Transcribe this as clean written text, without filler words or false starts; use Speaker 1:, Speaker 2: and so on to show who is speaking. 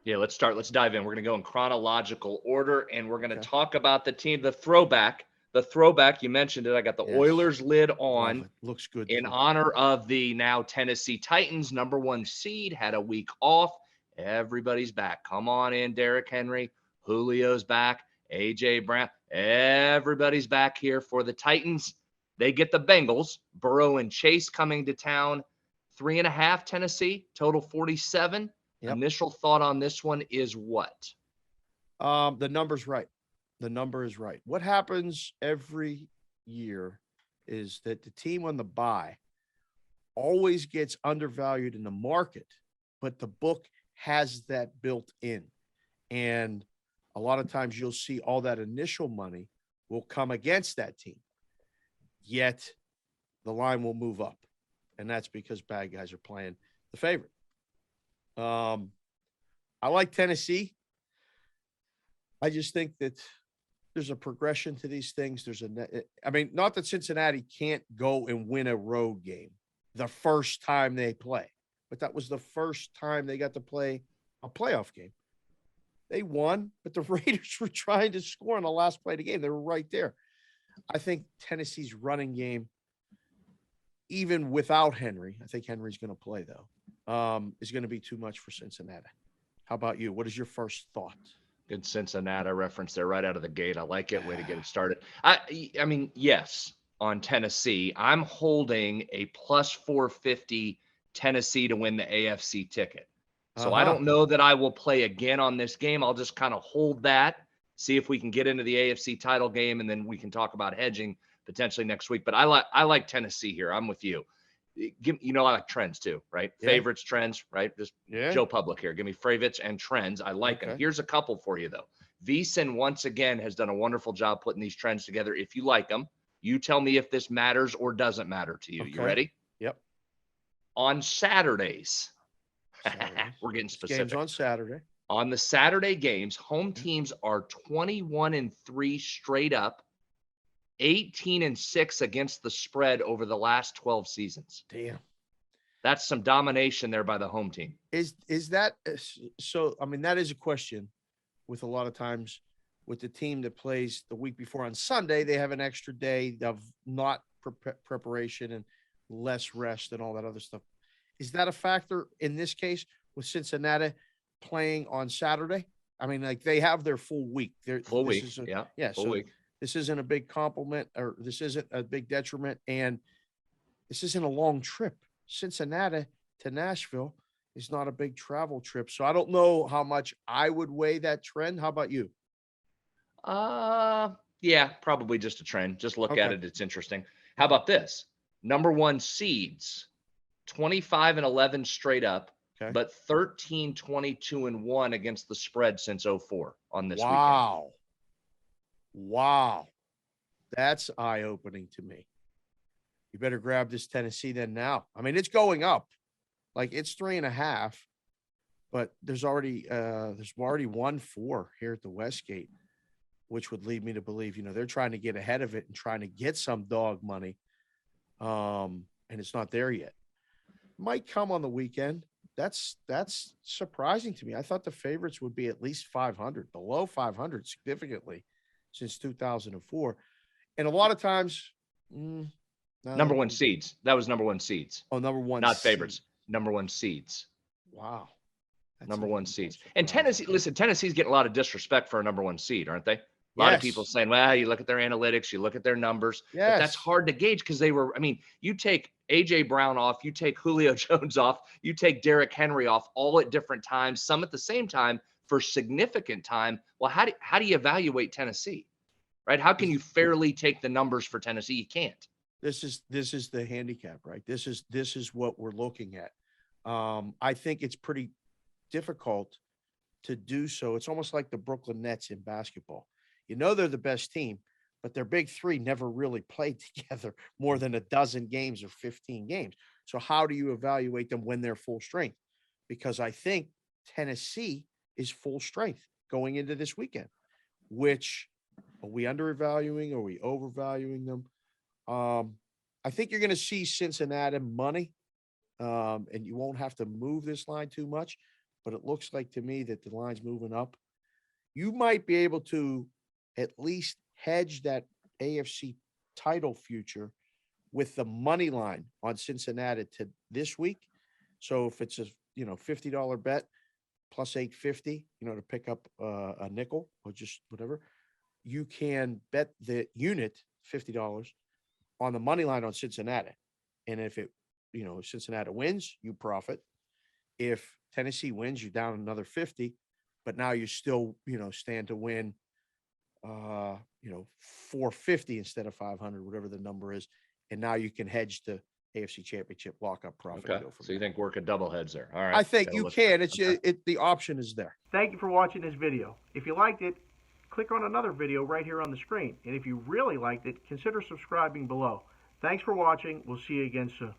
Speaker 1: Yeah, let's start. Let's dive in. We're going to go in chronological order, and we're going to
Speaker 2: Okay.
Speaker 1: talk about the team, the throwback. The throwback, you mentioned it. I got the
Speaker 2: Yes.
Speaker 1: Oilers lid
Speaker 2: Love
Speaker 1: on
Speaker 2: it. Looks good
Speaker 1: in
Speaker 2: too.
Speaker 1: honor of the now Tennessee Titans, number one seed, had a week off. Everybody's back. Come on in, Derrick Henry. Julio's back. AJ Brown. Everybody's back here for the Titans. They get the Bengals. Burrow and Chase coming to town. 3.5 Tennessee, total 47.
Speaker 2: Yep.
Speaker 1: Initial thought on this one is what?
Speaker 2: The number's right. The number is right. What happens every year is that the team on the bye always gets undervalued in the market, but the book has that built in. And a lot of times you'll see all that initial money will come against that team. Yet the line will move up. And that's because bad guys are playing the favorite. I like Tennessee. I just think that there's a progression to these things. I mean, not that Cincinnati can't go and win a road game the first time they play, but that was the first time they got to play a playoff game. They won, but the Raiders were trying to score on the last play of the game. They were right there. I think Tennessee's running game, even without Henry, I think Henry's going to play though, is going to be too much for Cincinnati. How about you? What is your first thought?
Speaker 1: Good Cincinnati reference there right out of the gate. I like it. Way to get it started. I mean, yes, on Tennessee, I'm holding a plus 450 Tennessee to win the AFC ticket. So I
Speaker 2: Uh-huh.
Speaker 1: don't know that I will play again on this game. I'll just kind of hold that, see if we can get into the AFC title game, and then we can talk about hedging potentially next week. But I like Tennessee here. I'm with you. I like trends too, right?
Speaker 2: Yeah.
Speaker 1: Favorites, trends, right? Just
Speaker 2: Yeah.
Speaker 1: Joe Public here. Give me favorites and trends. I like them.
Speaker 2: Okay.
Speaker 1: Here's a couple for you, though. VSiN, once again, has done a wonderful job putting these trends together. If you like them, you tell me if this matters or doesn't matter to you. You
Speaker 2: Okay.
Speaker 1: ready?
Speaker 2: Yep.
Speaker 1: On Saturdays,
Speaker 2: Saturdays.
Speaker 1: we're getting
Speaker 2: This game's
Speaker 1: specific.
Speaker 2: on Saturday.
Speaker 1: On the Saturday games, home
Speaker 2: Yeah.
Speaker 1: teams are 21-3 straight up, 18-6 against the spread over the last 12 seasons.
Speaker 2: Damn.
Speaker 1: That's some domination there by the home team.
Speaker 2: Is that so? I mean, that is a question with a lot of times with the team that plays the week before on Sunday, they have an extra day of not preparation and less rest and all that other stuff. Is that a factor in this case with Cincinnati playing on Saturday? I mean, like they have their full week.
Speaker 1: Full
Speaker 2: This
Speaker 1: week.
Speaker 2: is a
Speaker 1: Yeah,
Speaker 2: yeah.
Speaker 1: full
Speaker 2: So
Speaker 1: week.
Speaker 2: this isn't a big compliment, or this isn't a big detriment, and this isn't a long trip. Cincinnati to Nashville is not a big travel trip. So I don't know how much I would weigh that trend. How about you?
Speaker 1: Uh, yeah, probably just a trend. Just look at
Speaker 2: Okay.
Speaker 1: it. It's interesting. How
Speaker 2: Okay.
Speaker 1: about this? Number one seeds, 25-11 straight up,
Speaker 2: Okay.
Speaker 1: but 13-22-1 against the spread since '04 on this weekend.
Speaker 2: Wow. Wow. That's eye opening to me. You better grab this Tennessee then now. I mean, it's going up. Like it's 3.5, but there's already 1-4 here at the Westgate, which would lead me to believe, they're trying to get ahead of it and trying to get some dog money. And it's not there yet. Might come on the weekend. That's surprising to me. I thought the favorites would be at least 500, below 500 significantly since 2004. And a lot of times,
Speaker 1: Number
Speaker 2: no.
Speaker 1: one seeds. That was number one seeds,
Speaker 2: Oh, number one
Speaker 1: not
Speaker 2: seed.
Speaker 1: favorites. Number one seeds.
Speaker 2: Wow. That's
Speaker 1: Number
Speaker 2: even
Speaker 1: one
Speaker 2: more
Speaker 1: seeds. And
Speaker 2: surprising.
Speaker 1: Tennessee, listen, Tennessee's getting a lot of disrespect for a number one seed, aren't they? A lot of people
Speaker 2: Yes.
Speaker 1: saying, well, you look at their analytics, you look at their numbers, but that's
Speaker 2: Yes.
Speaker 1: hard to gauge because I mean, you take AJ Brown off, you take Julio Jones off, you take Derrick Henry off all at different times, some at the same time for significant time. Well, how do you evaluate Tennessee? Right? How can
Speaker 2: This,
Speaker 1: you fairly take the numbers for Tennessee? You can't.
Speaker 2: this is the handicap, right? This is what we're looking at. I think it's pretty difficult to do so. It's almost like the Brooklyn Nets in basketball. They're the best team, but their big three never really played together more than a dozen games or 15 games. So how do you evaluate them when they're full strength? Because I think Tennessee is full strength going into this weekend, which are we undervaluing? Are we overvaluing them? Um, I think you're going to see Cincinnati money, and you won't have to move this line too much. but it looks like to me that the line's moving up. You might be able to at least hedge that AFC title future with the money line on Cincinnati to this week. So if it's a $50 bet plus 850, to pick up a nickel or just whatever, you can bet the unit $50 on the money line on Cincinnati. And if Cincinnati wins, you profit. If Tennessee wins, you're down another 50, but now you still, stand to win, 450 instead of 500, whatever the number is. And now you can hedge the AFC Championship lockup profit.
Speaker 1: Okay. So you think work a double heads there? All right.
Speaker 2: I think you can. The option is there.
Speaker 3: Thank you for watching this video. If you liked it, click on another video right here on the screen. And if you really liked it, consider subscribing below. Thanks for watching. We'll see you again soon.